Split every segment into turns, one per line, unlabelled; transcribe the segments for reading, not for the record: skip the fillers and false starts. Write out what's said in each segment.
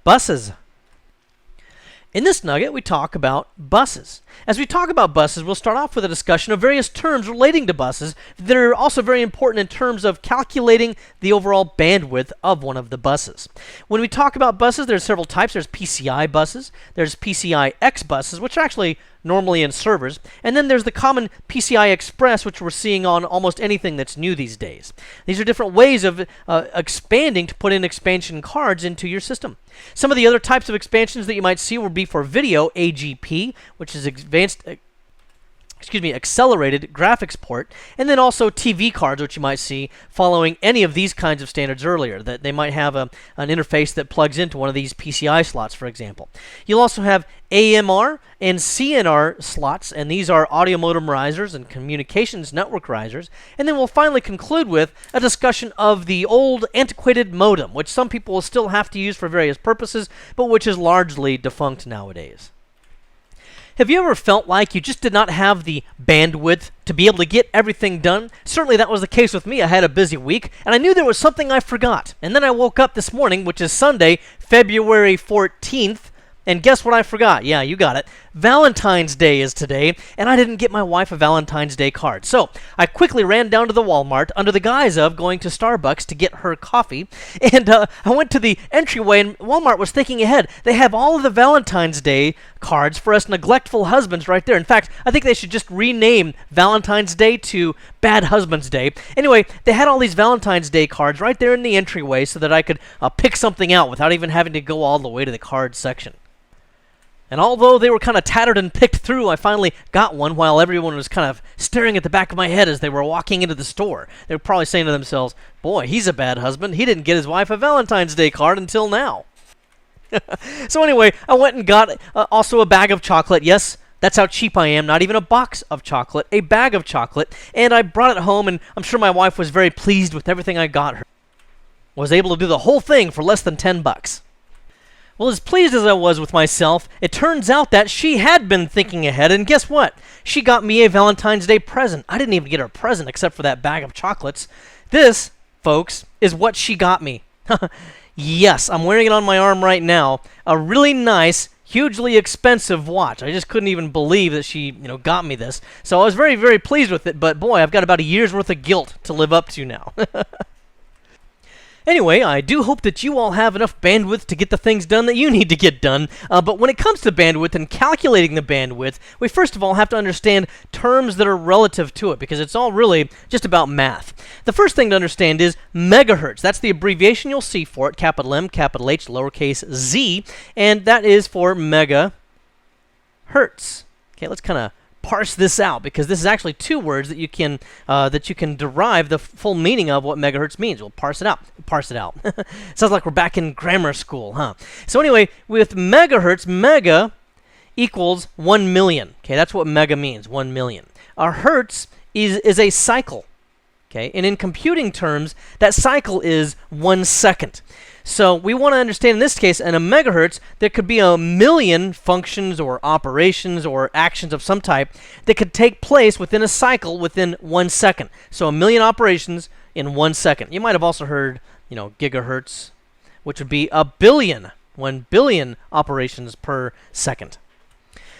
buses. In this nugget, we talk about buses. As we talk about buses, we'll start off with a discussion of various terms relating to buses that are also very important in terms of calculating the overall bandwidth of one of the buses. When we talk about buses, there's several types. There's PCI buses, there's Pci-X buses, which are actually normally in servers, and then there's the common Pci-Express, which we're seeing on almost anything that's new these days. These are different ways of expanding to put in expansion cards into your system. Some of the other types of expansions that you might see will be for video, AGP, which is accelerated graphics port, and then also TV cards, which you might see following any of these kinds of standards earlier, that they might have an interface that plugs into one of these PCI slots, for example. You'll also have AMR and CNR slots, and these are audio modem risers and communications network risers. And then we'll finally conclude with a discussion of the old antiquated modem, which some people will still have to use for various purposes, but which is largely defunct nowadays. Have you ever felt like you just did not have the bandwidth to be able to get everything done? Certainly that was the case with me. I had a busy week, and I knew there was something I forgot. And then I woke up this morning, which is Sunday, February 14th, and guess what I forgot? Yeah, you got it. Valentine's Day is today, and I didn't get my wife a Valentine's Day card. So I quickly ran down to the Walmart under the guise of going to Starbucks to get her coffee, and I went to the entryway, and Walmart was thinking ahead. They have all of the Valentine's Day cards for us neglectful husbands right there. In fact, I think they should just rename Valentine's Day to Bad Husband's Day. Anyway, they had all these Valentine's Day cards right there in the entryway so that I could pick something out without even having to go all the way to the card section. And although they were kind of tattered and picked through, I finally got one while everyone was kind of staring at the back of my head as they were walking into the store. They were probably saying to themselves, boy, he's a bad husband. He didn't get his wife a Valentine's Day card until now. So anyway, I went and got also a bag of chocolate. Yes, that's how cheap I am. Not even a box of chocolate, a bag of chocolate. And I brought it home, and I'm sure my wife was very pleased with everything I got her. Was able to do the whole thing for less than $10. Well, as pleased as I was with myself, it turns out that she had been thinking ahead, and guess what? She got me a Valentine's Day present. I didn't even get her a present except for that bag of chocolates. This, folks, is what she got me. Yes, I'm wearing it on my arm right now. A really nice, hugely expensive watch. I just couldn't even believe that she, got me this. So I was very, very pleased with it, but boy, I've got about a year's worth of guilt to live up to now. Anyway, I do hope that you all have enough bandwidth to get the things done that you need to get done. But when it comes to bandwidth and calculating the bandwidth, we first of all have to understand terms that are relative to it, because it's all really just about math. The first thing to understand is megahertz. That's the abbreviation you'll see for it, capital M, capital H, lowercase z, and that is for megahertz. Okay, let's kind of parse this out, because this is actually two words that you can derive the full meaning of what megahertz means. We'll parse it out. Sounds like we're back in grammar school, huh? So anyway, with megahertz, mega equals 1 million. Okay, that's what mega means, 1 million. Our hertz is a cycle. Okay, and in computing terms, that cycle is 1 second. So we want to understand in this case, in a megahertz, there could be a million functions or operations or actions of some type that could take place within a cycle within 1 second. So a million operations in 1 second. You might have also heard, gigahertz, which would be a billion, 1 billion operations per second.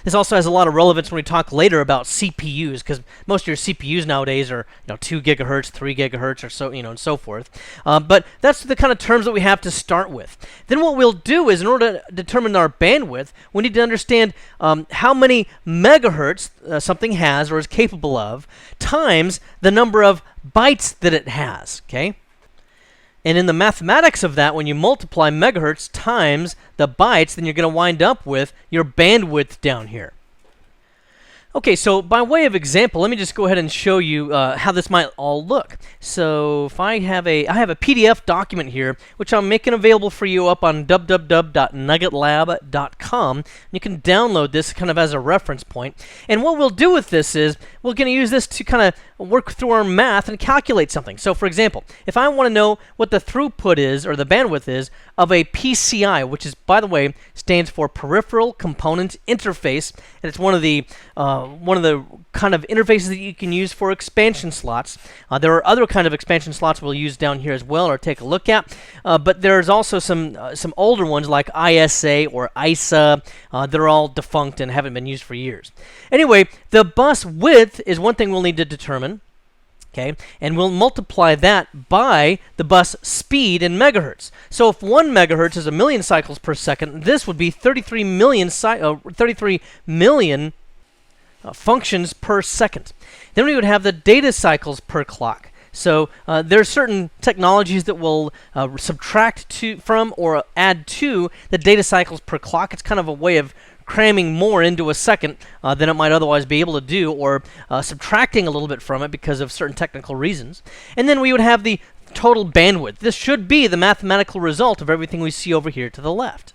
This also has a lot of relevance when we talk later about CPUs, because most of your CPUs nowadays are 2 gigahertz, 3 gigahertz, or so, and so forth. But that's the kind of terms that we have to start with. Then what we'll do is, in order to determine our bandwidth, we need to understand how many megahertz something has or is capable of times the number of bytes that it has. Okay. And in the mathematics of that, when you multiply megahertz times the bytes, then you're going to wind up with your bandwidth down here. Okay, so by way of example, let me just go ahead and show you how this might all look. So if I have a PDF document here, which I'm making available for you up on www.nuggetlab.com. You can download this kind of as a reference point. And what we'll do with this is we're going to use this to kind of work through our math and calculate something. So for example, if I want to know what the throughput is, or the bandwidth is, of a PCI, which is, by the way, stands for Peripheral Component Interface, and it's one of the kind of interfaces that you can use for expansion slots. There are other kind of expansion slots we'll use down here as well, or take a look at. But there's also some older ones like ISA or ISA. They're all defunct and haven't been used for years. Anyway, the bus width is one thing we'll need to determine. Okay, and we'll multiply that by the bus speed in megahertz. So if 1 megahertz is 1,000,000 cycles per second, this would be 33 million functions per second. Then we would have the data cycles per clock. So there are certain technologies that will subtract from or add to the data cycles per clock. It's kind of a way of cramming more into a second than it might otherwise be able to do, or subtracting a little bit from it because of certain technical reasons. And then we would have the total bandwidth. This should be the mathematical result of everything we see over here to the left.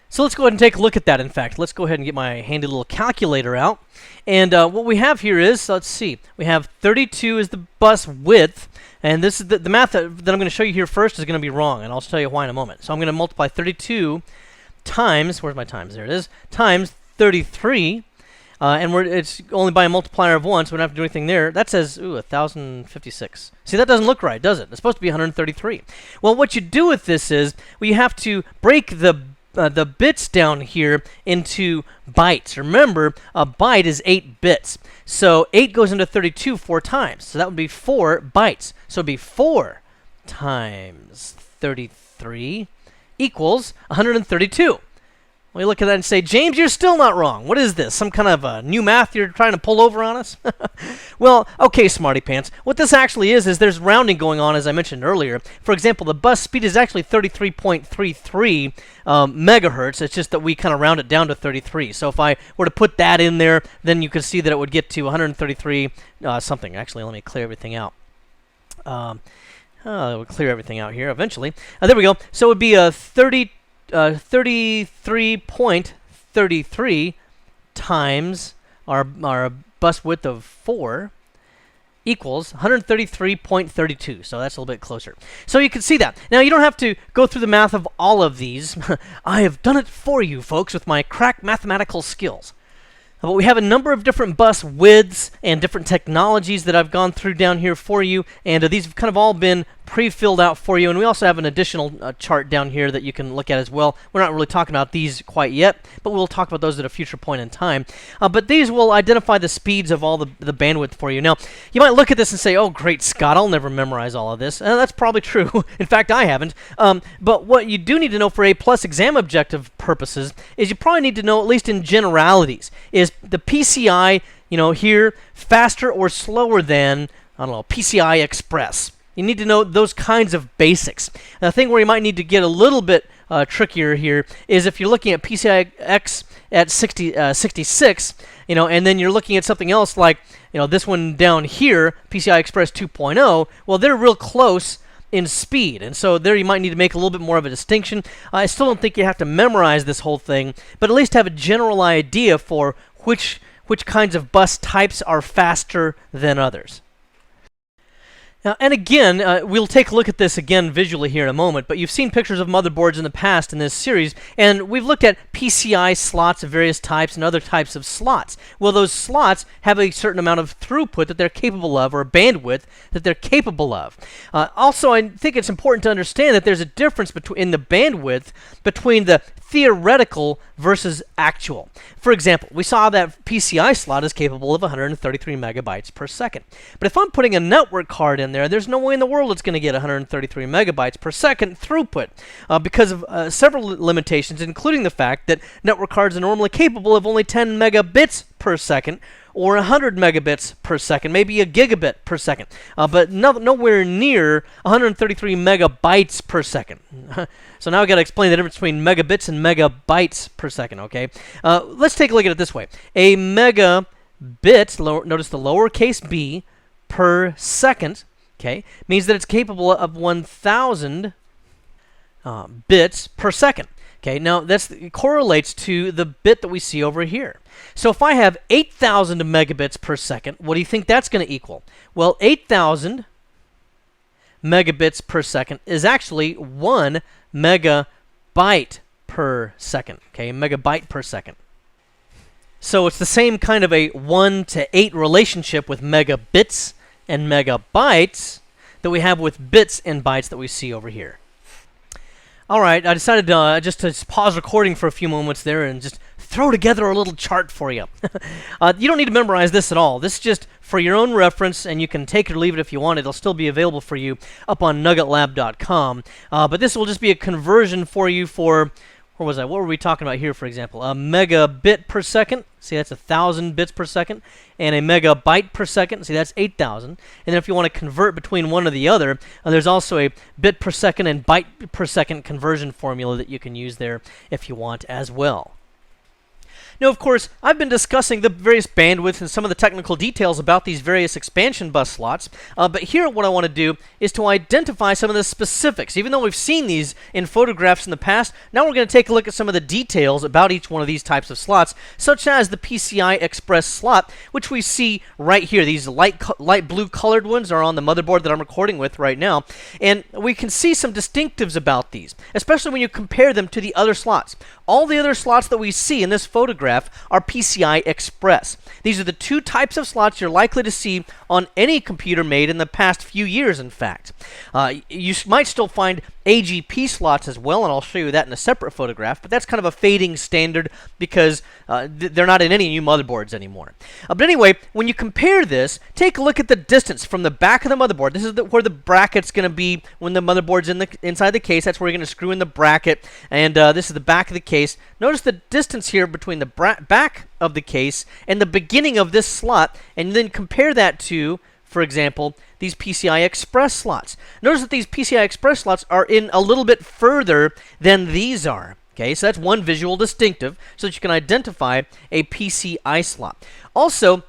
So let's go ahead and take a look at that. In fact, let's go ahead and get my handy little calculator out. And what we have here is, let's see, we have 32 is the bus width. And this is the math that I'm going to show you here first is going to be wrong, and I'll tell you why in a moment. So I'm going to multiply 32 times, where's my times? There it is, times 33. And it's only by a multiplier of 1, so we don't have to do anything there. That says, 1,056. See, that doesn't look right, does it? It's supposed to be 133. Well, what you do with this is, well, you have to break the bits down here into bytes. Remember, a byte is 8 bits. So 8 goes into 32 4 times. So that would be 4 bytes. So it would be 4 times 33 equals 132. We look at that and say, James, you're still not wrong. What is this? Some kind of new math you're trying to pull over on us? Well, okay, smarty pants. What this actually is there's rounding going on, as I mentioned earlier. For example, the bus speed is actually 33.33 megahertz. It's just that we kind of round it down to 33. So if I were to put that in there, then you could see that it would get to 133 something. Actually, let me clear everything out. We'll clear everything out here eventually. There we go. So it would be a 33.33 times our bus width of 4 equals 133.32. So that's a little bit closer. So you can see that. Now, you don't have to go through the math of all of these. I have done it for you, folks, with my crack mathematical skills. But we have a number of different bus widths and different technologies that I've gone through down here for you, and these have kind of all been pre-filled out for you, and we also have an additional chart down here that you can look at as well. We're not really talking about these quite yet, but we'll talk about those at a future point in time. But these will identify the speeds of all the bandwidth for you. Now, you might look at this and say, oh, great Scott, I'll never memorize all of this. That's probably true. In fact, I haven't. But what you do need to know for A+ exam objective purposes is you probably need to know, at least in generalities, is the PCI, here, faster or slower than, I don't know, Pci-Express. You need to know those kinds of basics. The thing where you might need to get a little bit trickier here is if you're looking at Pci-X at 66, and then you're looking at something else like, this one down here, Pci-Express 2.0, well, they're real close in speed, and so there you might need to make a little bit more of a distinction. I still don't think you have to memorize this whole thing, but at least have a general idea for which kinds of bus types are faster than others. Now, and again, we'll take a look at this again visually here in a moment, but you've seen pictures of motherboards in the past in this series, and we've looked at PCI slots of various types and other types of slots. Well, those slots have a certain amount of throughput that they're capable of, or bandwidth that they're capable of. Also, I think it's important to understand that there's a difference in the bandwidth between the theoretical versus actual. For example, we saw that PCI slot is capable of 133 megabytes per second. But if I'm putting a network card in there, there's no way in the world it's going to get 133 megabytes per second throughput because of several limitations, including the fact that network cards are normally capable of only 10 megabits per second, or 100 megabits per second, maybe a gigabit per second, but nowhere near 133 megabytes per second. So now I've got to explain the difference between megabits and megabytes per second, okay? Let's take a look at it this way. A megabit, notice the lowercase b, per second, okay, means that it's capable of 1,000 bits per second. Okay, now it correlates to the bit that we see over here. So if I have 8,000 megabits per second, what do you think that's going to equal? Well, 8,000 megabits per second is actually 1 megabyte per second. Okay, megabyte per second. So it's the same kind of a 1 to 8 relationship with megabits and megabytes that we have with bits and bytes that we see over here. All right, I decided just to pause recording for a few moments there and just throw together a little chart for you. You don't need to memorize this at all. This is just for your own reference, and you can take it or leave it if you want. It'll still be available for you up on nuggetlab.com. But this will just be a conversion for you for, where was I? What were we talking about here, for example? A megabit per second. See, that's 1,000 bits per second. And a megabyte per second. See, that's 8,000. And then if you want to convert between one or the other, there's also a bit per second and byte per second conversion formula that you can use there if you want as well. Now, of course, I've been discussing the various bandwidth and some of the technical details about these various expansion bus slots, but here what I want to do is to identify some of the specifics. Even though we've seen these in photographs in the past, now we're going to take a look at some of the details about each one of these types of slots, such as the Pci-Express slot, which we see right here. These light blue colored ones are on the motherboard that I'm recording with right now, and we can see some distinctives about these, especially when you compare them to the other slots. All the other slots that we see in this photograph are Pci-Express. These are the two types of slots you're likely to see on any computer made in the past few years, in fact. You might still find AGP slots as well, and I'll show you that in a separate photograph, but that's kind of a fading standard because they're not in any new motherboards anymore. But anyway, when you compare this, take a look at the distance from the back of the motherboard. This is where the bracket's going to be when the motherboard's inside the case. That's where you're going to screw in the bracket, and this is the back of the case. Notice the distance here between the back of the case and the beginning of this slot, and then compare that to, for example, these Pci-Express slots. Notice that these Pci-Express slots are in a little bit further than these are. Okay, so that's one visual distinctive so that you can identify a PCI slot. Also,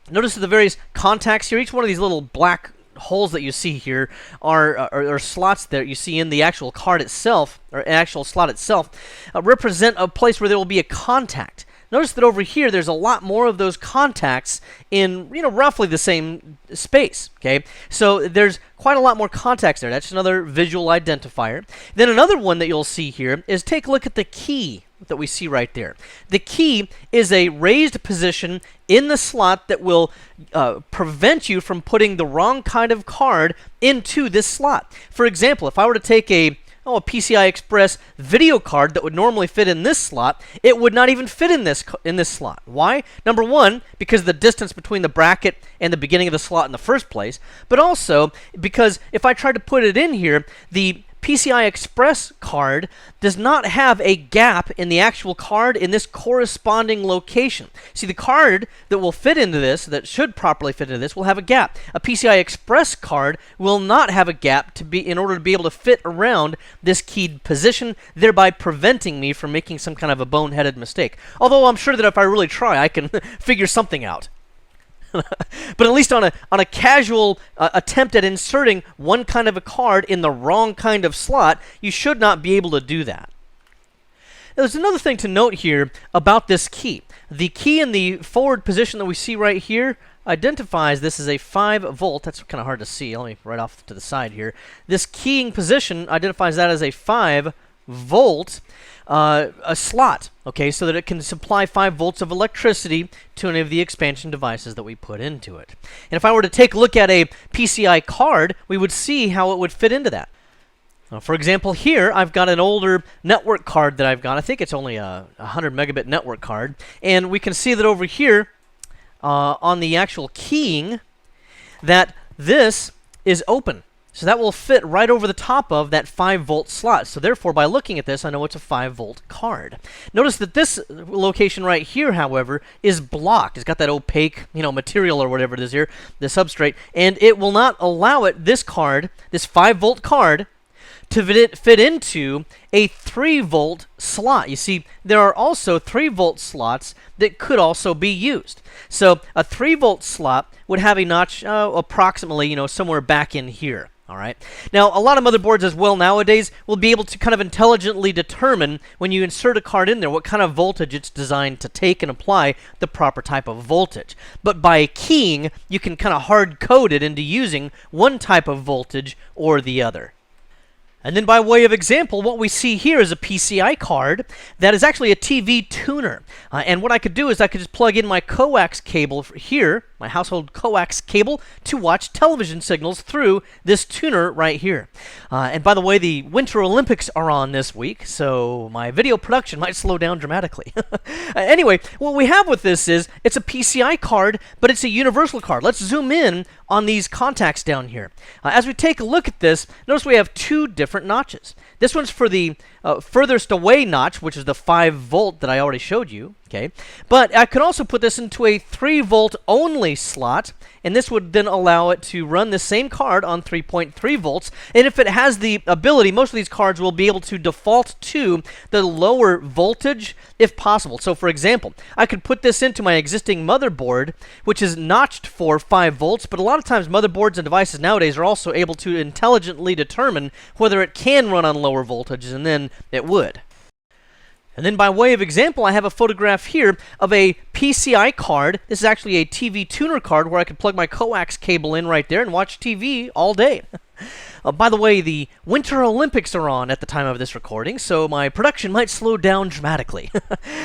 notice the various contacts here. Each one of these little black holes that you see here are slots that you see in the actual card itself, or actual slot itself, represent a place where there will be a contact. Notice that over here, there's a lot more of those contacts in, roughly the same space, okay? So there's quite a lot more contacts there. That's another visual identifier. Then another one that you'll see here is take a look at the key that we see right there. The key is a raised position in the slot that will prevent you from putting the wrong kind of card into this slot. For example, if I were to take a Pci-Express video card that would normally fit in this slot, it would not even fit in this slot. Why? Number one, because of the distance between the bracket and the beginning of the slot in the first place, but also because if I tried to put it in here, the Pci-Express card does not have a gap in the actual card in this corresponding location. See, the card that will fit into this, that should properly fit into this, will have a gap. A Pci-Express card will not have a gap in order to be able to fit around this keyed position, thereby preventing me from making some kind of a boneheaded mistake. Although I'm sure that if I really try, I can figure something out. But at least on a casual attempt at inserting one kind of a card in the wrong kind of slot, you should not be able to do that. Now, there's another thing to note here about this key. The key in the forward position that we see right here identifies this as a 5 volt. That's kind of hard to see. Let me right off to the side here. This keying position identifies that as a 5 volt a slot, okay, so that it can supply 5 volts of electricity to any of the expansion devices that we put into it. And if I were to take a look at a PCI card, we would see how it would fit into that. For example, here I've got an older network card that I've got. I think it's only a 100 megabit network card, and we can see that over here on the actual keying that this is open. So that will fit right over the top of that 5 volt slot. So therefore, by looking at this, I know it's a 5 volt card. Notice that this location right here, however, is blocked. It's got that opaque, material or whatever it is here, the substrate, and it will not allow it, this card, this 5 volt card, to fit into a 3 volt slot. You see, there are also 3 volt slots that could also be used. So a 3 volt slot would have a notch approximately, somewhere back in here. All right. Now, a lot of motherboards as well nowadays will be able to kind of intelligently determine when you insert a card in there what kind of voltage it's designed to take and apply the proper type of voltage. But by keying, you can kind of hard code it into using one type of voltage or the other. And then by way of example, what we see here is a PCI card that is actually a TV tuner. And what I could do is I could just plug in my coax cable here, my household coax cable, to watch television signals through this tuner right here. And by the way, the Winter Olympics are on this week, so my video production might slow down dramatically. Anyway, what we have with this is it's a PCI card, but it's a universal card. Let's zoom in on these contacts down here. As we take a look at this, notice we have two different notches. This one's for the furthest away notch, which is the 5-volt that I already showed you. Okay, but I could also put this into a 3-volt only slot, and this would then allow it to run the same card on 3.3 volts. And if it has the ability, most of these cards will be able to default to the lower voltage if possible. So for example, I could put this into my existing motherboard, which is notched for 5 volts, but a lot of times motherboards and devices nowadays are also able to intelligently determine whether it can run on lower voltages, and then it would. And then by way of example, I have a photograph here of a PCI card. This is actually a TV tuner card where I could plug my coax cable in right there and watch TV all day. By the way, the Winter Olympics are on at the time of this recording, so my production might slow down dramatically.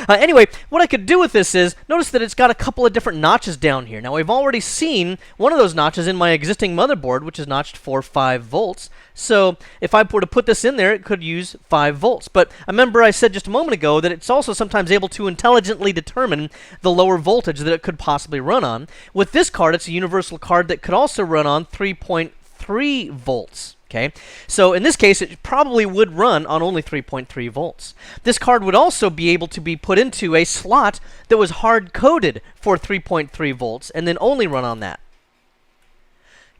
Anyway, what I could do with this is, notice that it's got a couple of different notches down here. Now, we've already seen one of those notches in my existing motherboard, which is notched for 5 volts. So if I were to put this in there, it could use 5 volts. But remember I said just a moment ago that it's also sometimes able to intelligently determine the lower voltage that it could possibly run on. With this card, it's a universal card that could also run on 3.3 volts. Okay, so in this case, it probably would run on only 3.3 volts. This card would also be able to be put into a slot that was hard-coded for 3.3 volts and then only run on that.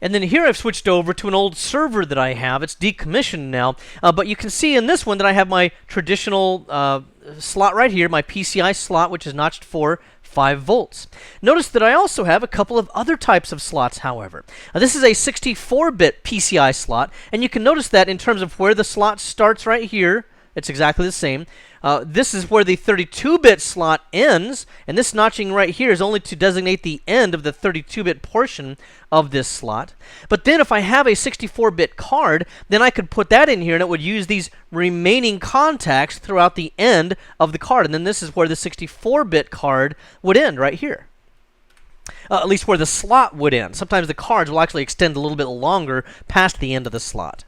And then here I've switched over to an old server that I have. It's decommissioned now, but you can see in this one that I have my traditional slot right here, my PCI slot, which is notched for 5 volts. Notice that I also have a couple of other types of slots, however. This is a 64-bit PCI slot, and you can notice that in terms of where the slot starts right here, it's exactly the same. This is where the 32-bit slot ends, and this notching right here is only to designate the end of the 32-bit portion of this slot. But then if I have a 64-bit card, then I could put that in here, and it would use these remaining contacts throughout the end of the card. And then this is where the 64-bit card would end, right here. At least where the slot would end. Sometimes the cards will actually extend a little bit longer past the end of the slot.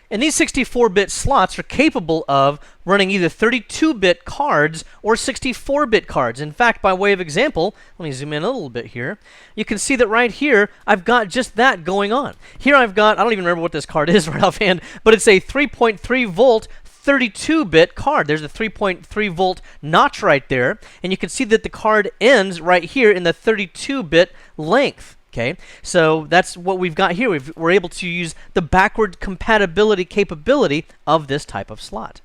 And these 64-bit slots are capable of running either 32-bit cards or 64-bit cards. In fact, by way of example, let me zoom in a little bit here. You can see that right here, I've got just that going on. Here I've got, I don't even remember what this card is right offhand, but it's a 3.3 volt 32-bit card. There's a 3.3 volt notch right there, and you can see that the card ends right here in the 32-bit length. Okay, so that's what we've got here. We're able to use the backward compatibility capability of this type of slot.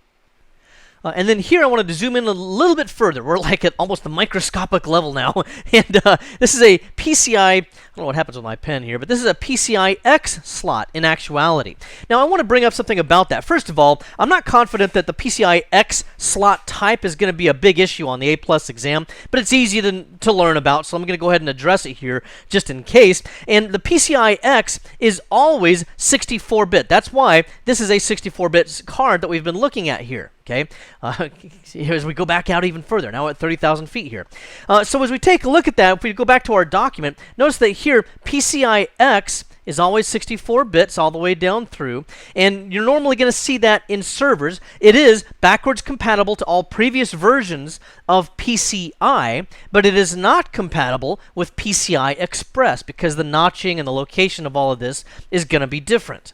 And then here I wanted to zoom in a little bit further. We're like at almost the microscopic level now. And this is a PCI, I don't know what happens with my pen here, but this is a Pci-X slot in actuality. Now I want to bring up something about that. First of all, I'm not confident that the Pci-X slot type is going to be a big issue on the A+ exam, but it's easy to learn about, so I'm going to go ahead and address it here just in case. And the Pci-X is always 64-bit. That's why this is a 64-bit card that we've been looking at here. Okay, as we go back out even further, now we're at 30,000 feet here. So as we take a look at that, if we go back to our document, notice that here Pci-X is always 64 bits all the way down through, and you're normally going to see that in servers. It is backwards compatible to all previous versions of PCI, but it is not compatible with Pci-Express because the notching and the location of all of this is going to be different.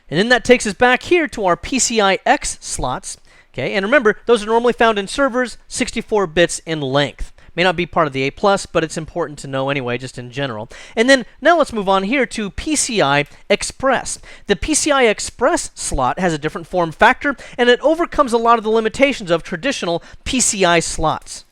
And then that takes us back here to our Pci-X slots. Okay, and remember, those are normally found in servers, 64 bits in length. May not be part of the A+, but it's important to know anyway, just in general. And then, now let's move on here to Pci-Express. The Pci-Express slot has a different form factor, and it overcomes a lot of the limitations of traditional PCI slots.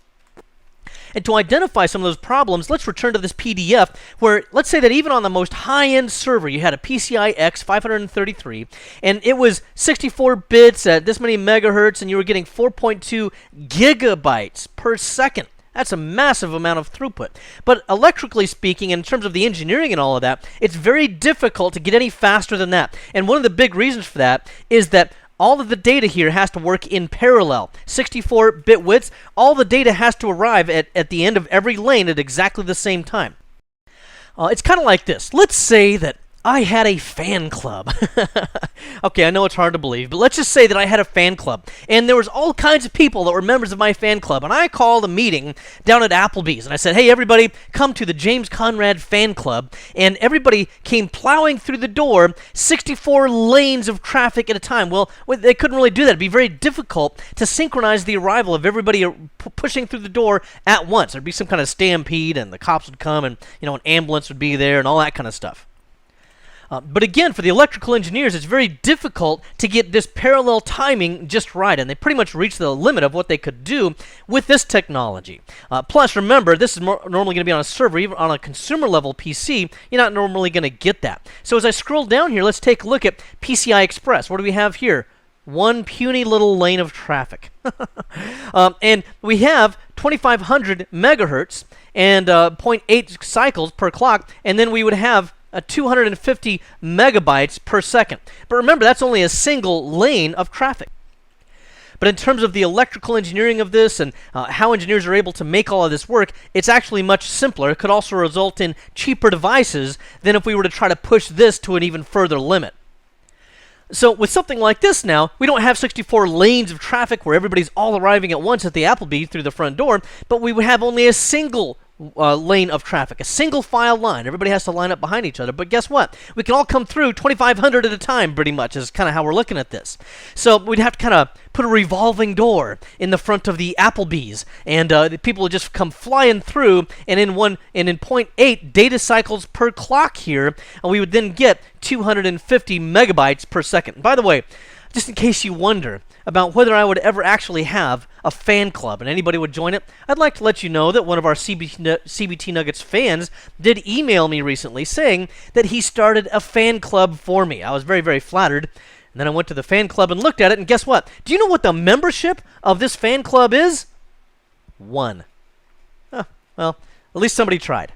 And to identify some of those problems, let's return to this PDF where, let's say that even on the most high-end server, you had a Pci-X 533, and it was 64 bits at this many megahertz, and you were getting 4.2 gigabytes per second. That's a massive amount of throughput. But electrically speaking, in terms of the engineering and all of that, it's very difficult to get any faster than that. And one of the big reasons for that is that all of the data here has to work in parallel. 64-bit widths, all the data has to arrive at the end of every lane at exactly the same time. It's kind of like this. Let's say that I had a fan club. Okay, I know it's hard to believe, but let's just say that I had a fan club, and there was all kinds of people that were members of my fan club, and I called a meeting down at Applebee's, and I said, hey, everybody, come to the James Conrad fan club, and everybody came plowing through the door, 64 lanes of traffic at a time. Well, they couldn't really do that. It'd be very difficult to synchronize the arrival of everybody pushing through the door at once. There'd be some kind of stampede, and the cops would come, and an ambulance would be there, and all that kind of stuff. But again, for the electrical engineers, it's very difficult to get this parallel timing just right, and they pretty much reached the limit of what they could do with this technology. Plus, remember, this is normally going to be on a server. Even on a consumer-level PC, you're not normally going to get that. So as I scroll down here, let's take a look at Pci-Express. What do we have here? One puny little lane of traffic. And we have 2,500 megahertz and 0.8 cycles per clock, and then we would have 250 megabytes per second. But remember, that's only a single lane of traffic. But in terms of the electrical engineering of this and how engineers are able to make all of this work, it's actually much simpler. It could also result in cheaper devices than if we were to try to push this to an even further limit. So with something like this now, we don't have 64 lanes of traffic where everybody's all arriving at once at the Applebee's through the front door, but we would have only a single lane of traffic, a single file line. Everybody has to line up behind each other. But guess what? We can all come through 2,500 at a time, pretty much, is kind of how we're looking at this. So we'd have to kind of put a revolving door in the front of the Applebee's, and the people would just come flying through, and in 0.8 data cycles per clock here, and we would then get 250 megabytes per second. By the way, just in case you wonder about whether I would ever actually have a fan club and anybody would join it, I'd like to let you know that one of our CBT Nuggets fans did email me recently saying that he started a fan club for me. I was very, very flattered. And then I went to the fan club and looked at it, and guess what? Do you know what the membership of this fan club is? 1. Oh, well, at least somebody tried.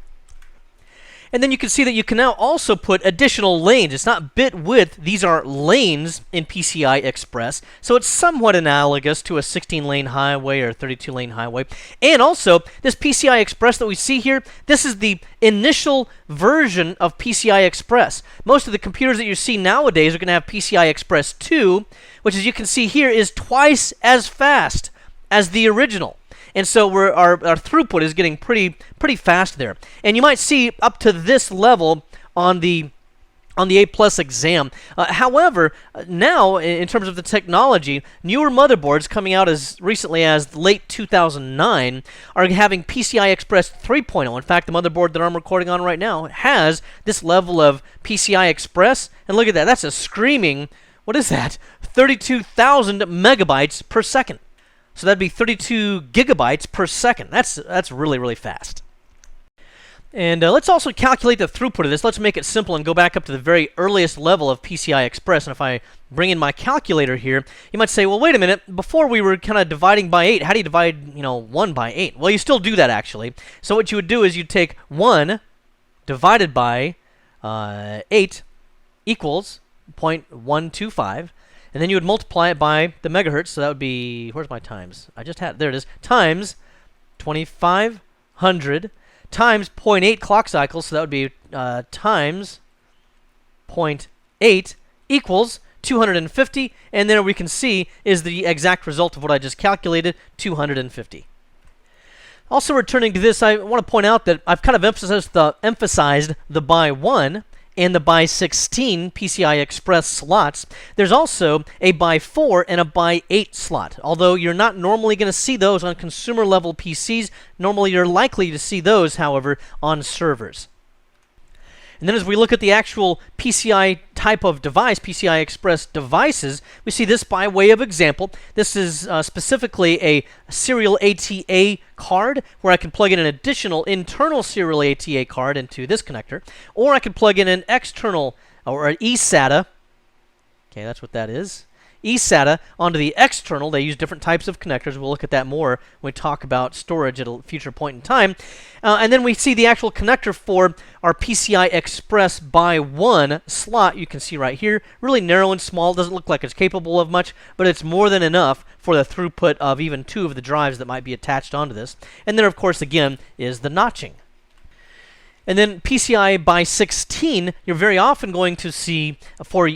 And then you can see that you can now also put additional lanes. It's not bit width. These are lanes in Pci-Express. So it's somewhat analogous to a 16-lane highway or a 32-lane highway. And also, this Pci-Express that we see here, this is the initial version of Pci-Express. Most of the computers that you see nowadays are going to have Pci-Express 2, which, as you can see here, is twice as fast as the original. And so our throughput is getting pretty fast there. And you might see up to this level on the A+ exam. However, now, in terms of the technology, newer motherboards coming out as recently as late 2009 are having Pci-Express 3.0. In fact, the motherboard that I'm recording on right now has this level of Pci-Express. And look at that. That's a screaming, what is that? 32,000 megabytes per second. So that'd be 32 gigabytes per second. That's really, really fast. And let's also calculate the throughput of this. Let's make it simple and go back up to the very earliest level of Pci-Express. And if I bring in my calculator here, you might say, well, wait a minute. Before we were kind of dividing by 8. How do you divide, 1 by 8? Well, you still do that, actually. So what you would do is you'd take 1 divided by 8 equals 0.125. And then you would multiply it by the megahertz, so that would be, where's my times? I just had, there it is, times 2,500 times 0.8 clock cycles, so that would be times 0.8 equals 250, and then we can see is the exact result of what I just calculated, 250. Also returning to this, I want to point out that I've kind of emphasized the by 1 and the by 16 Pci-Express slots. There's also a by 4 and a by 8 slot. Although you're not normally going to see those on consumer level PCs, normally you're likely to see those, however, on servers. And then as we look at the actual PCI type of device, Pci-Express devices, we see this by way of example. This is specifically a serial ATA card where I can plug in an additional internal serial ATA card into this connector, or I can plug in an external or an eSATA. Okay, that's what that is. eSATA onto the external. They use different types of connectors. We'll look at that more when we talk about storage at a future point in time. And then we see the actual connector for our Pci-Express by 1 slot. You can see right here, really narrow and small. Doesn't look like it's capable of much, but it's more than enough for the throughput of even 2 of the drives that might be attached onto this. And then, of course, again, is the notching. And then PCI by 16, you're very often going to see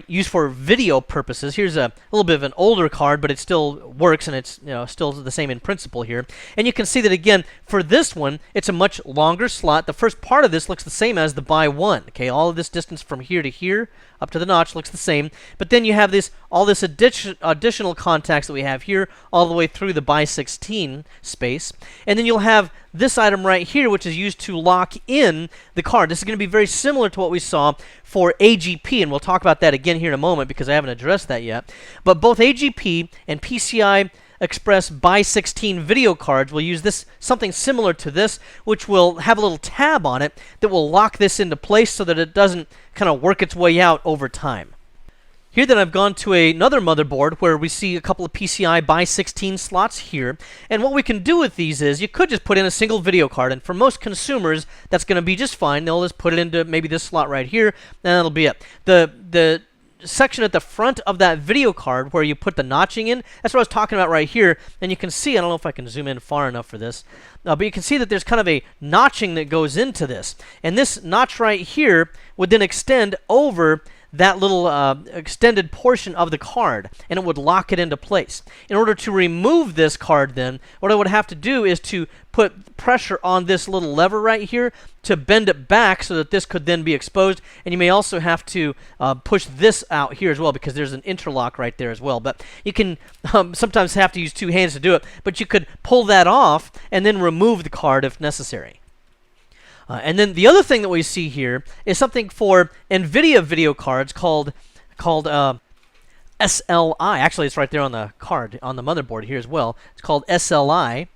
used for video purposes. Here's a little bit of an older card, but it still works, and it's still the same in principle here. And you can see that again for this one, it's a much longer slot. The first part of this looks the same as the by 1. Okay, all of this distance from here to here up to the notch looks the same. But then you have all this additional contacts that we have here all the way through the by 16 space, and then you'll have this item right here, which is used to lock in the card. This is going to be very similar to what we saw for AGP, and we'll talk about that again here in a moment because I haven't addressed that yet. But both AGP and Pci-Express by 16 video cards will use something similar to this, which will have a little tab on it that will lock this into place so that it doesn't kind of work its way out over time. Here then I've gone to another motherboard where we see a couple of PCI by 16 slots here. And what we can do with these is you could just put in a single video card. And for most consumers, that's going to be just fine. They'll just put it into maybe this slot right here, and that'll be it. The section at the front of that video card where you put the notching in, that's what I was talking about right here. And you can see, I don't know if I can zoom in far enough for this, but you can see that there's kind of a notching that goes into this. And this notch right here would then extend over that little extended portion of the card, and it would lock it into place. In order to remove this card then, what I would have to do is to put pressure on this little lever right here to bend it back so that this could then be exposed. And you may also have to push this out here as well because there's an interlock right there as well. But you can sometimes have to use 2 hands to do it, but you could pull that off and then remove the card if necessary. And then the other thing that we see here is something for NVIDIA video cards called SLI. Actually, it's right there on the card, on the motherboard here as well. It's called SLI.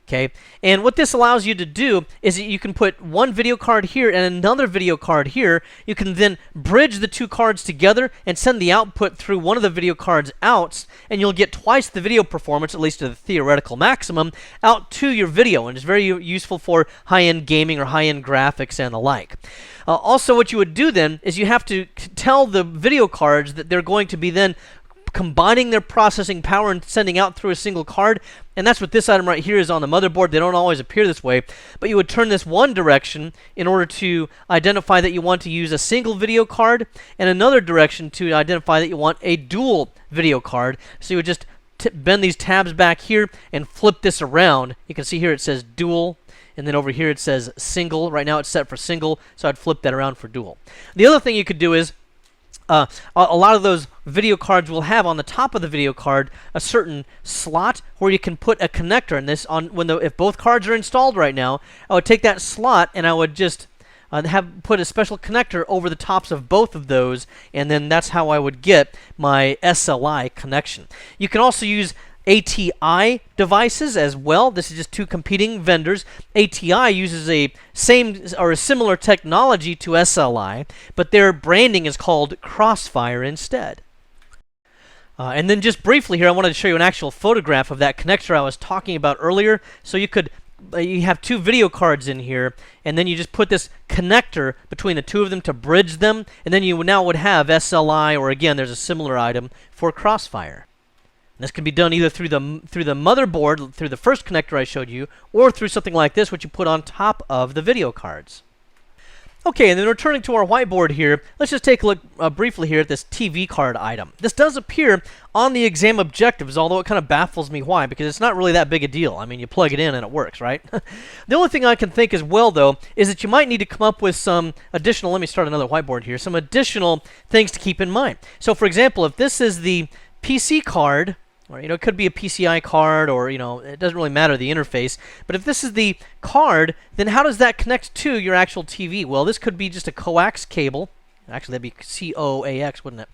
Okay, and what this allows you to do is that you can put one video card here and another video card here. You can then bridge the 2 cards together and send the output through one of the video cards out, and you'll get twice the video performance, at least to the theoretical maximum, out to your video. And it's very useful for high-end gaming or high-end graphics and the like. Also, what you would do then is you have to tell the video cards that they're going to be then combining their processing power and sending out through a single card. And that's what this item right here is on the motherboard. They don't always appear this way, but you would turn this one direction in order to identify that you want to use a single video card, and another direction to identify that you want a dual video card. So you would just bend these tabs back here and flip this around. You can see here it says dual, and then over here it says single. Right now it's set for single, so I'd flip that around for dual. The other thing you could do is a lot of those video cards will have on the top of the video card a certain slot where you can put a connector. And this if both cards are installed right now, I would take that slot and I would just put a special connector over the tops of both of those, and then that's how I would get my SLI connection. You can also use ATI devices as well. This is just 2 competing vendors. ATI uses a similar technology to SLI, but their branding is called Crossfire instead. And then just briefly here, I wanted to show you an actual photograph of that connector I was talking about earlier. So you have 2 video cards in here, and then you just put this connector between the 2 of them to bridge them, and then you now would have SLI, or again, there's a similar item for Crossfire. This can be done either through the motherboard, through the first connector I showed you, or through something like this, which you put on top of the video cards. Okay, and then returning to our whiteboard here, let's just take a look briefly here at this TV card item. This does appear on the exam objectives, although it kind of baffles me why, because it's not really that big a deal. I mean, you plug it in and it works, right? The only thing I can think as well, though, is that you might need to come up with some additional, let me start another whiteboard here, some additional things to keep in mind. So, for example, if this is the PC card, or, it could be a PCI card, or, it doesn't really matter the interface. But if this is the card, then how does that connect to your actual TV? Well, this could be just a coax cable. Actually, that'd be COAX, wouldn't it?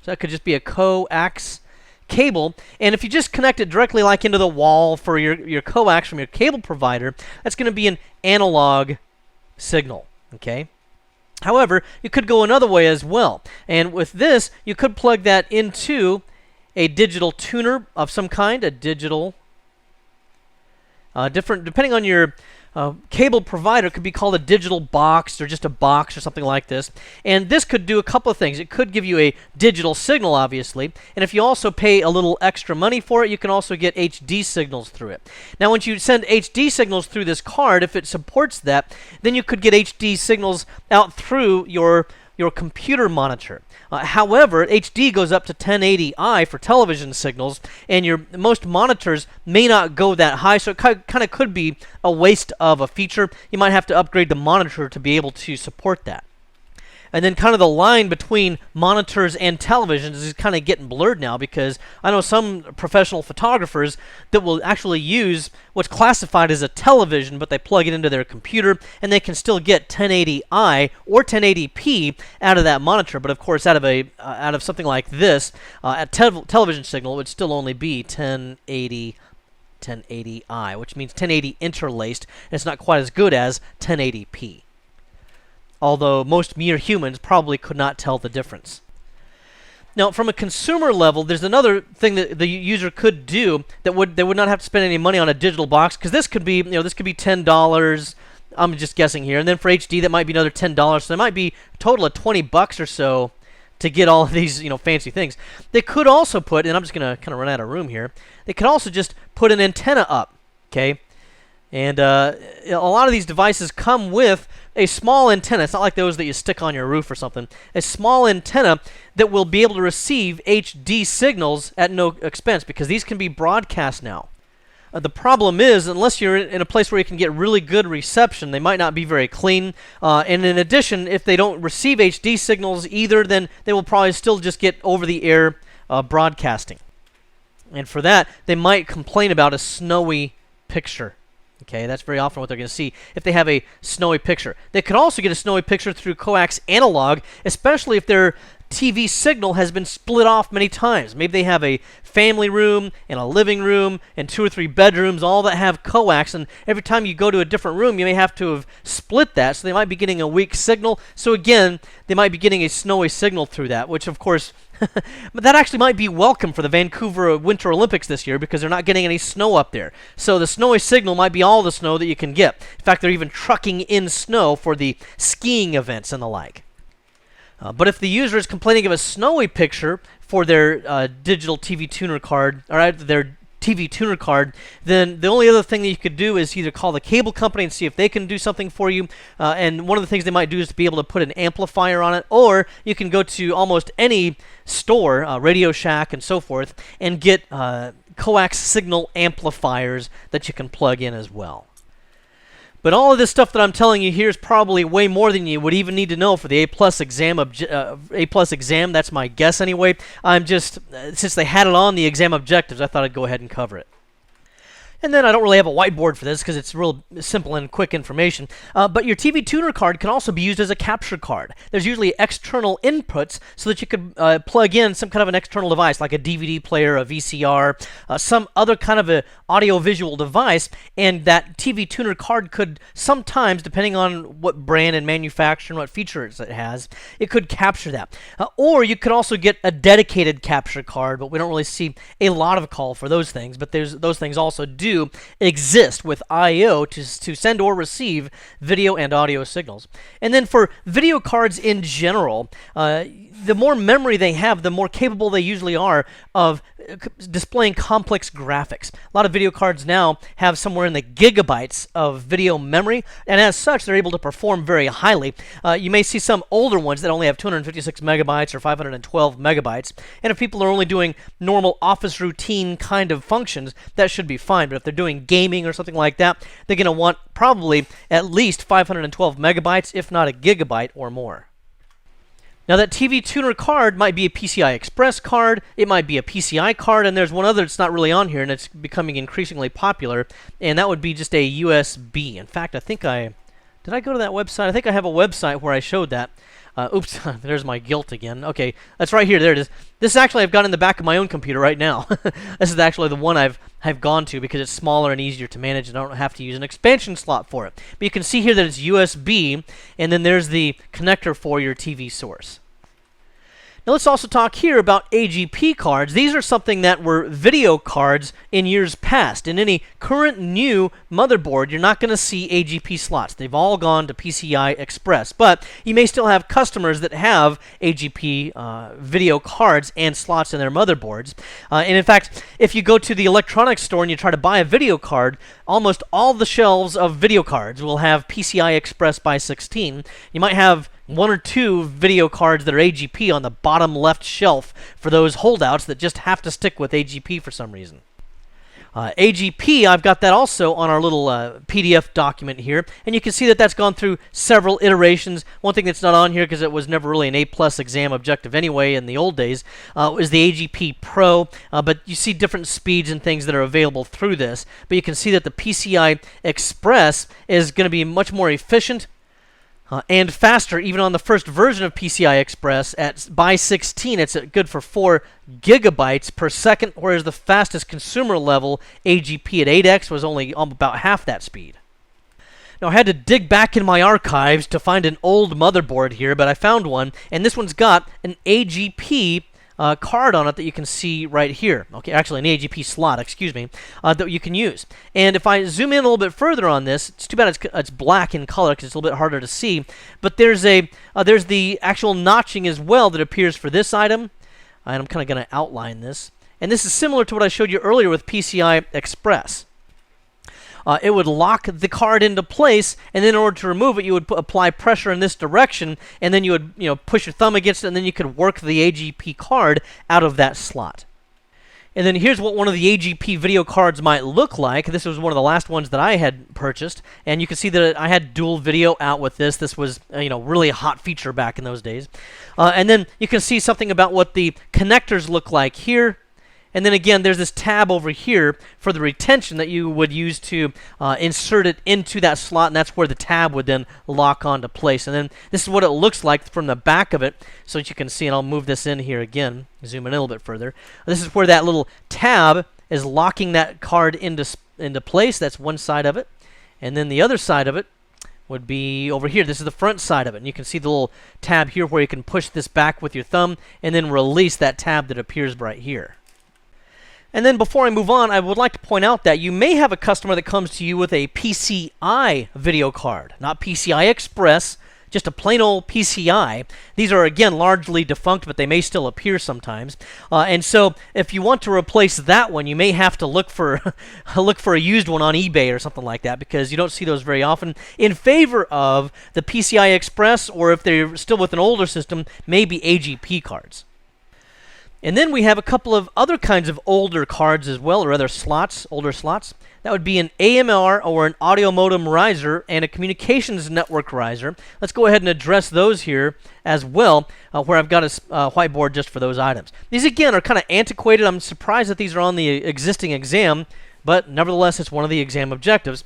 So that could just be a coax cable. And if you just connect it directly like into the wall for your coax from your cable provider, that's going to be an analog signal, okay? However, you could go another way as well. And with this, you could plug that into a digital tuner of some kind, a digital, depending on your cable provider, could be called a digital box or just a box or something like this. And this could do a couple of things. It could give you a digital signal, obviously. And if you also pay a little extra money for it, you can also get HD signals through it. Now, once you send HD signals through this card, if it supports that, then you could get HD signals out through your computer monitor. However, HD goes up to 1080i for television signals, and most monitors may not go that high, so it kind of could be a waste of a feature. You might have to upgrade the monitor to be able to support that. And then kind of the line between monitors and televisions is kind of getting blurred now, because I know some professional photographers that will actually use what's classified as a television, but they plug it into their computer, and they can still get 1080i or 1080p out of that monitor. But of course, out of something like this, a television signal would still only be 1080i, which means 1080 interlaced, and it's not quite as good as 1080p. Although most mere humans probably could not tell the difference. Now, from a consumer level, there's another thing that the user could do that they would not have to spend any money on a digital box, because this could be $10. I'm just guessing here, and then for HD that might be another $10. So there might be a total of $20 or so to get all of these fancy things. They could also put, and I'm just gonna kind of run out of room here. They could also just put an antenna up, okay? And a lot of these devices come with a small antenna. It's not like those that you stick on your roof or something. A small antenna that will be able to receive HD signals at no expense, because these can be broadcast now. The problem is, unless you're in a place where you can get really good reception, they might not be very clean. And in addition, if they don't receive HD signals either, then they will probably still just get over-the-air broadcasting. And for that, they might complain about a snowy picture. Okay, that's very often what they're going to see if they have a snowy picture. They could also get a snowy picture through coax analog, especially if their TV signal has been split off many times. Maybe they have a family room and a living room and 2 or 3 bedrooms, all that have coax, and every time you go to a different room, you may have to have split that, so they might be getting a weak signal. So again, they might be getting a snowy signal through that, which of course, but that actually might be welcome for the Vancouver Winter Olympics this year, because they're not getting any snow up there. So the snowy signal might be all the snow that you can get. In fact, they're even trucking in snow for the skiing events and the like. But if the user is complaining of a snowy picture for their digital TV tuner card, or their TV tuner card, then the only other thing that you could do is either call the cable company and see if they can do something for you. And one of the things they might do is to be able to put an amplifier on it, or you can go to almost any store, Radio Shack and so forth, and get coax signal amplifiers that you can plug in as well. But all of this stuff that I'm telling you here is probably way more than you would even need to know for the A+ exam. That's my guess anyway. I'm just, since they had it on the exam objectives, I thought I'd go ahead and cover it. And then I don't really have a whiteboard for this because it's real simple and quick information. But your TV tuner card can also be used as a capture card. There's usually external inputs so that you could plug in some kind of an external device, like a DVD player, a VCR, some other kind of a audio-visual device, and that TV tuner card could sometimes, depending on what brand and manufacturer and what features it has, it could capture that. Or you could also get a dedicated capture card, but we don't really see a lot of call for those things. But those things also do exist with I/O to send or receive video and audio signals. And then for video cards in general, the more memory they have, the more capable they usually are of displaying complex graphics. A lot of video cards now have somewhere in the gigabytes of video memory, and as such, they're able to perform very highly. You may see some older ones that only have 256 megabytes or 512 megabytes, and if people are only doing normal office routine kind of functions, that should be fine. But if they're doing gaming or something like that, they're going to want probably at least 512 megabytes, if not a gigabyte or more. Now, that TV tuner card might be a Pci-Express card, it might be a PCI card, and there's one other that's not really on here, and it's becoming increasingly popular, and that would be just a USB. In fact, did I go to that website? I think I have a website where I showed that. Oops, there's my guilt again. Okay, that's right here. There it is. This actually I've got in the back of my own computer right now. This is actually the one I've gone to because it's smaller and easier to manage, and I don't have to use an expansion slot for it. But you can see here that it's USB, and then there's the connector for your TV source. Now let's also talk here about AGP cards. These are something that were video cards in years past. In any current new motherboard, you're not going to see AGP slots. They've all gone to Pci-Express. But you may still have customers that have AGP video cards and slots in their motherboards. And in fact, if you go to the electronics store and you try to buy a video card, almost all the shelves of video cards will have Pci-Express by 16. You might have one or two video cards that are AGP on the bottom left shelf for those holdouts that just have to stick with AGP for some reason. AGP, I've got that also on our little PDF document here, and you can see that that's gone through several iterations. One thing that's not on here because it was never really an A+ exam objective anyway in the old days is the AGP Pro, but you see different speeds and things that are available through this. But you can see that the Pci-Express is going to be much more efficient and faster, even on the first version of Pci-Express. By 16, it's good for 4 gigabytes per second, whereas the fastest consumer level AGP at 8X was only about half that speed. Now, I had to dig back in my archives to find an old motherboard here, but I found one, and this one's got an AGP card on it that you can see right here. Okay, actually an AGP slot, excuse me, that you can use. And if I zoom in a little bit further on this, it's too bad it's black in color because it's a little bit harder to see. But there's the actual notching as well that appears for this item. And I'm kind of going to outline this. And this is similar to what I showed you earlier with Pci-Express. It would lock the card into place, and then in order to remove it, you would apply pressure in this direction, and then you would push your thumb against it, and then you could work the AGP card out of that slot. And then here's what one of the AGP video cards might look like. This was one of the last ones that I had purchased, and you can see that I had dual video out with this. This was really a hot feature back in those days. And then you can see something about what the connectors look like here. And then again, there's this tab over here for the retention that you would use to insert it into that slot, and that's where the tab would then lock onto place. And then this is what it looks like from the back of it, so that you can see, and I'll move this in here again, zoom in a little bit further. This is where that little tab is locking that card into place. That's one side of it. And then the other side of it would be over here. This is the front side of it. And you can see the little tab here where you can push this back with your thumb and then release that tab that appears right here. And then before I move on, I would like to point out that you may have a customer that comes to you with a PCI video card, not Pci-Express, just a plain old PCI. These are, again, largely defunct, but they may still appear sometimes. And so if you want to replace that one, you may have to look for a used one on eBay or something like that, because you don't see those very often, in favor of the Pci-Express, or if they're still with an older system, maybe AGP cards. And then we have a couple of other kinds of older cards as well, or other slots, older slots. That would be an AMR or an audio modem riser and a communications network riser. Let's go ahead and address those here as well, where I've got a whiteboard just for those items. These, again, are kind of antiquated. I'm surprised that these are on the existing exam, but nevertheless, it's one of the exam objectives.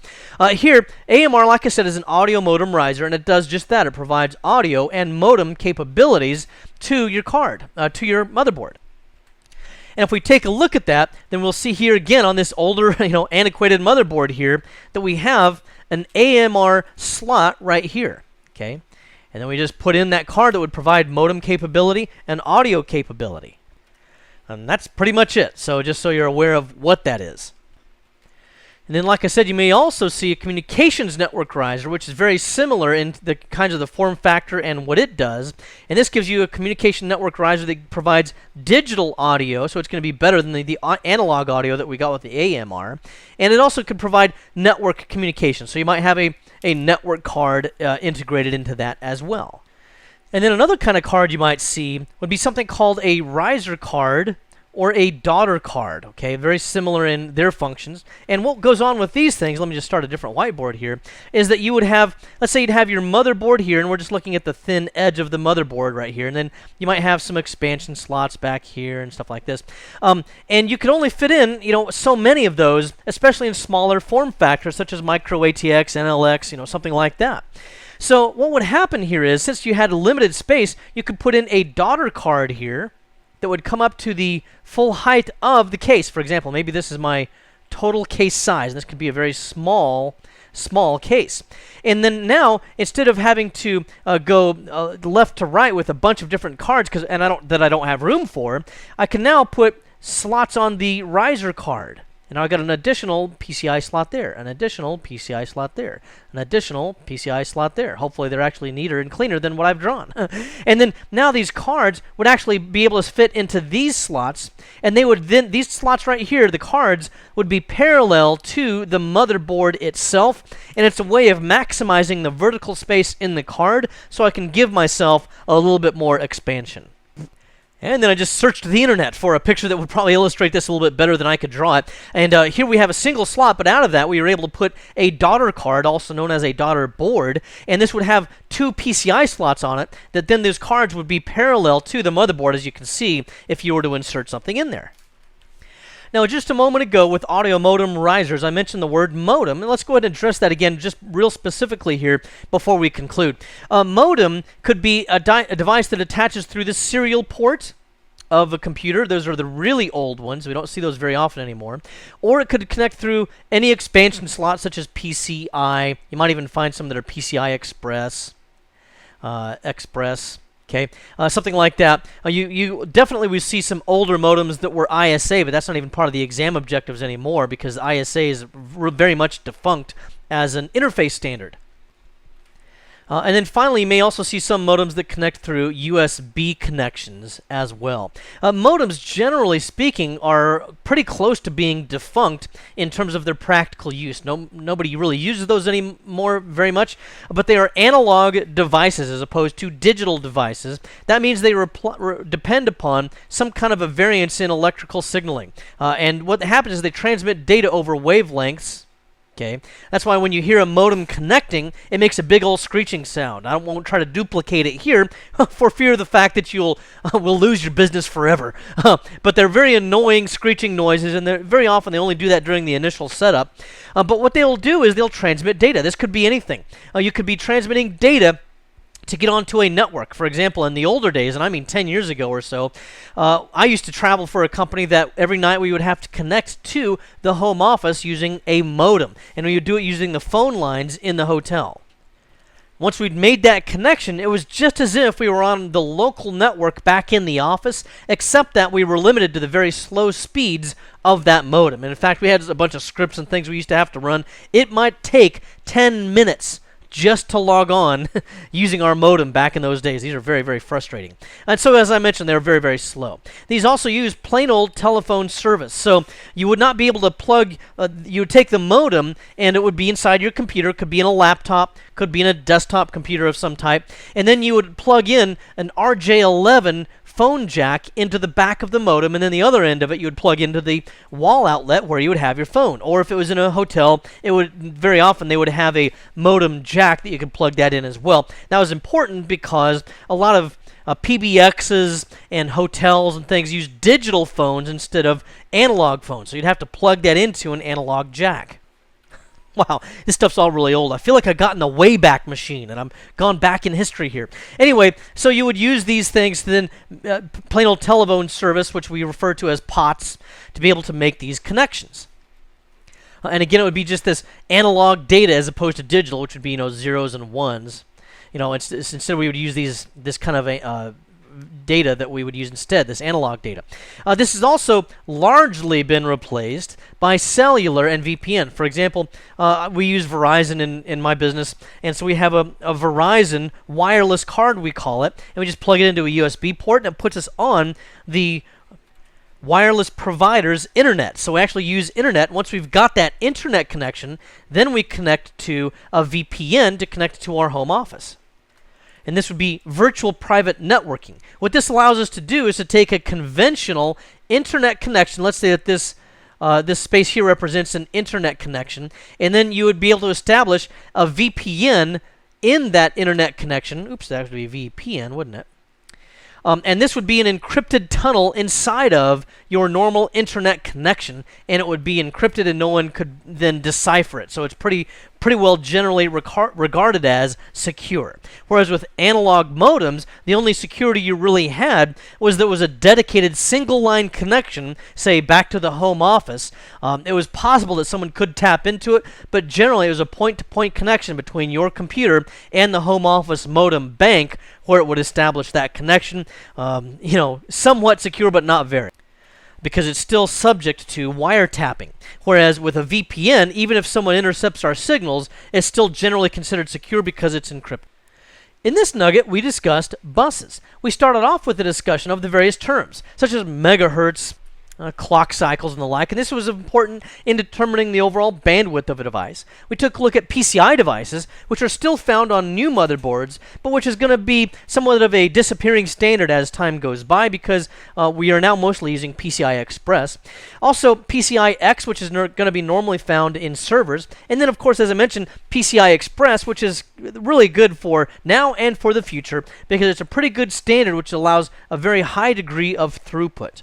Here, AMR, like I said, is an audio modem riser, and it does just that. It provides audio and modem capabilities to your card, to your motherboard. And if we take a look at that, then we'll see here again on this older, antiquated motherboard here that we have an AMR slot right here, okay? And then we just put in that card that would provide modem capability and audio capability. And that's pretty much it. So just so you're aware of what that is. And then, like I said, you may also see a communications network riser, which is very similar in the kinds of the form factor and what it does. And this gives you a communication network riser that provides digital audio, so it's going to be better than the analog audio that we got with the AMR. And it also could provide network communication, so you might have a network card integrated into that as well. And then another kind of card you might see would be something called a riser card, or a daughter card, okay? Very similar in their functions. And what goes on with these things, let me just start a different whiteboard here, is that you would have, let's say you'd have your motherboard here, and we're just looking at the thin edge of the motherboard right here, and then you might have some expansion slots back here and stuff like this. And you could only fit in, so many of those, especially in smaller form factors, such as micro ATX, NLX, something like that. So what would happen here is, since you had a limited space, you could put in a daughter card here that would come up to the full height of the case. For example, maybe this is my total case size. This could be a very small case. And then now, instead of having to go left to right with a bunch of different cards, I don't have room for, I can now put slots on the riser card. And now I got an additional PCI slot there, an additional PCI slot there, an additional PCI slot there. Hopefully they're actually neater and cleaner than what I've drawn. And then now these cards would actually be able to fit into these slots, and they would then, these slots right here, the cards, would be parallel to the motherboard itself, and it's a way of maximizing the vertical space in the card so I can give myself a little bit more expansion. And then I just searched the internet for a picture that would probably illustrate this a little bit better than I could draw it. And here we have a single slot, but out of that we were able to put a daughter card, also known as a daughter board, and this would have 2 PCI slots on it, that then those cards would be parallel to the motherboard, as you can see, if you were to insert something in there. Now, just a moment ago with audio modem risers, I mentioned the word modem, and let's go ahead and address that again just real specifically here before we conclude. A modem could be a device that attaches through the serial port of a computer. Those are the really old ones. We don't see those very often anymore. Or it could connect through any expansion slot, such as PCI. You might even find some that are Pci-Express, Okay, something like that. You definitely would see some older modems that were ISA, but that's not even part of the exam objectives anymore because ISA is very much defunct as an interface standard. And then finally, you may also see some modems that connect through USB connections as well. Modems, generally speaking, are pretty close to being defunct in terms of their practical use. Nobody really uses those anymore very much, but they are analog devices as opposed to digital devices. That means they depend upon some kind of a variance in electrical signaling. And what happens is they transmit data over wavelengths. Okay, that's why when you hear a modem connecting, it makes a big old screeching sound. I won't try to duplicate it here for fear of the fact that will lose your business forever. But they're very annoying screeching noises, and very often they only do that during the initial setup. But what they'll do is they'll transmit data. This could be anything. You could be transmitting data to get onto a network. For example, in the older days, and I mean 10 years ago or so, I used to travel for a company that every night we would have to connect to the home office using a modem, and we would do it using the phone lines in the hotel. Once we'd made that connection, it was just as if we were on the local network back in the office, except that we were limited to the very slow speeds of that modem. And in fact, we had a bunch of scripts and things we used to have to run. It might take 10 minutes just to log on using our modem back in those days. These are very, very frustrating. And so, as I mentioned, they're very, very slow. These also use plain old telephone service. So you would not be able to plug, you would take the modem and it would be inside your computer, could be in a laptop, could be in a desktop computer of some type, and then you would plug in an RJ11 phone jack into the back of the modem, and then the other end of it you would plug into the wall outlet where you would have your phone. Or if it was in a hotel, it would very often they would have a modem jack that you could plug that in as well. That was important because a lot of PBXs and hotels and things use digital phones instead of analog phones, so you'd have to plug that into an analog jack. Wow, this stuff's all really old. I feel like I've gotten a Wayback Machine, and I'm gone back in history here. Anyway, so you would use these things to then, plain old telephone service, which we refer to as POTS, to be able to make these connections. And again, it would be just this analog data as opposed to digital, which would be, zeros and ones. Instead we would use this kind of data that we would use instead, this analog data. This has also largely been replaced by cellular and VPN. For example, we use Verizon in my business, and so we have a Verizon wireless card, we call it, and we just plug it into a USB port, and it puts us on the wireless provider's internet. So we actually use internet. Once we've got that internet connection, then we connect to a VPN to connect to our home office. And this would be virtual private networking. What this allows us to do is to take a conventional internet connection. Let's say that this space here represents an internet connection, and then you would be able to establish a VPN in that internet connection. Oops, that would be VPN, wouldn't it? And this would be an encrypted tunnel inside of your normal internet connection, and it would be encrypted, and then decipher it. So it's pretty well generally regarded as secure. Whereas with analog modems, the only security you really had was there was a dedicated single line connection, say back to the home office. It was possible that someone could tap into it, but generally it was a point-to-point connection between your computer and the home office modem bank, where it would establish that connection. Somewhat secure, but not very, because it's still subject to wiretapping. Whereas with a VPN, even if someone intercepts our signals, it's still generally considered secure because it's encrypted. In this nugget, we discussed buses. We started off with a discussion of the various terms, such as megahertz, clock cycles, and the like, and this was important in determining the overall bandwidth of a device. We took a look at PCI devices, which are still found on new motherboards, but which is going to be somewhat of a disappearing standard as time goes by, because we are now mostly using Pci-Express. Also, Pci-X, which is going to be normally found in servers, and then, of course, as I mentioned, Pci-Express, which is really good for now and for the future, because it's a pretty good standard which allows a very high degree of throughput.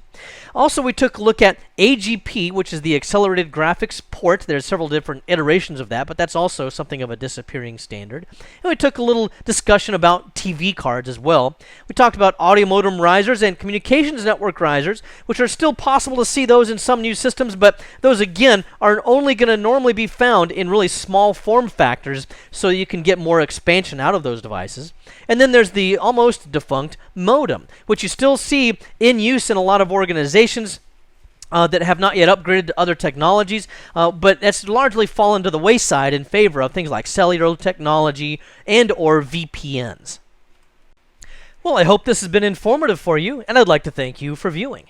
Also, we took a look at AGP, which is the accelerated graphics port. There's several different iterations of that, but that's also something of a disappearing standard. And we took a little discussion about TV cards as well. We talked about audio modem risers and communications network risers, which are still possible to see those in some new systems, but those, again, are only going to normally be found in really small form factors, so you can get more expansion out of those devices. And then there's the almost defunct modem, which you still see in use in a lot of organizations that have not yet upgraded to other technologies, but that's largely fallen to the wayside in favor of things like cellular technology and or VPNs. Well, I hope this has been informative for you, and I'd like to thank you for viewing.